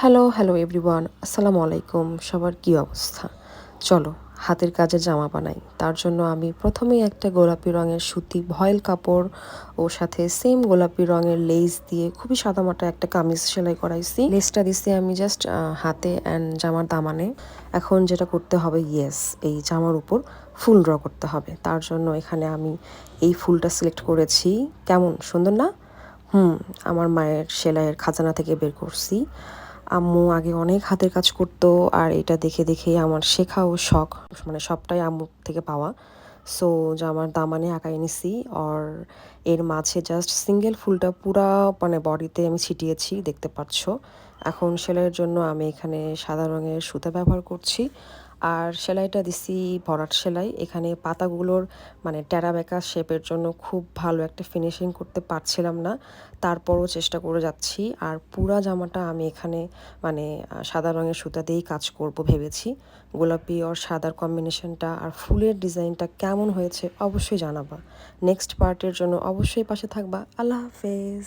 Hello, hello everyone. আসসালামু আলাইকুম। সবার কী অবস্থা? চলো হাতের কাজের জামা বানাই। তার জন্য আমি প্রথমেই একটা গোলাপি রঙের সুতি ভয়েল কাপড় ও সাথে সেম গোলাপি রঙের লেস দিয়ে খুবই সাদামাটা একটা কামিজ সেলাই করাইছি। লেসটা দিছি আমি জাস্ট হাতে অ্যান্ড জামার দামানে। এখন যেটা করতে হবে, এই জামার উপর ফুল ড্র করতে হবে। তার জন্য এখানে আমি এই ফুলটা সিলেক্ট করেছি। কেমন সুন্দর না? আমার মায়ের সেলাইয়ের খাজানা থেকে বের করছি। আম্মু আগে অনেক হাতের কাজ করতো আর এটা দেখে দেখেই আমার শেখাও শখ, মানে সবটাই আম্মুর থেকে পাওয়া। সো জামার দামানে আঁকায় নিছি। আর এর মাঝে জাস্ট সিঙ্গেল ফুলটা পুরা মানে বডিতে আমি ছিটিয়েছি, দেখতে পাচ্ছ। এখন সেলাইয়ের জন্য আমি এখানে সাদা রঙের সুতা ব্যবহার করছি। আর সেলাইটা দিছি ভরাট সেলাই। এখানে পাতাগুলোর মানে টেরা বেঁকা শেপের জন্য খুব ভালো একটা ফিনিশিং করতে পারছিলাম না, তারপরও চেষ্টা করে যাচ্ছি। আর পুরা জামাটা আমি এখানে মানে সাদা রঙের সুতা দিয়েই কাজ করব ভেবেছি। গোলাপি আর সাদার কম্বিনেশনটা আর ফুলের ডিজাইনটা কেমন হয়েছে অবশ্যই জানাবা। নেক্সট পার্টের জন্য অবশ্যই পাশে থাকবা। আল্লাহ হাফেজ।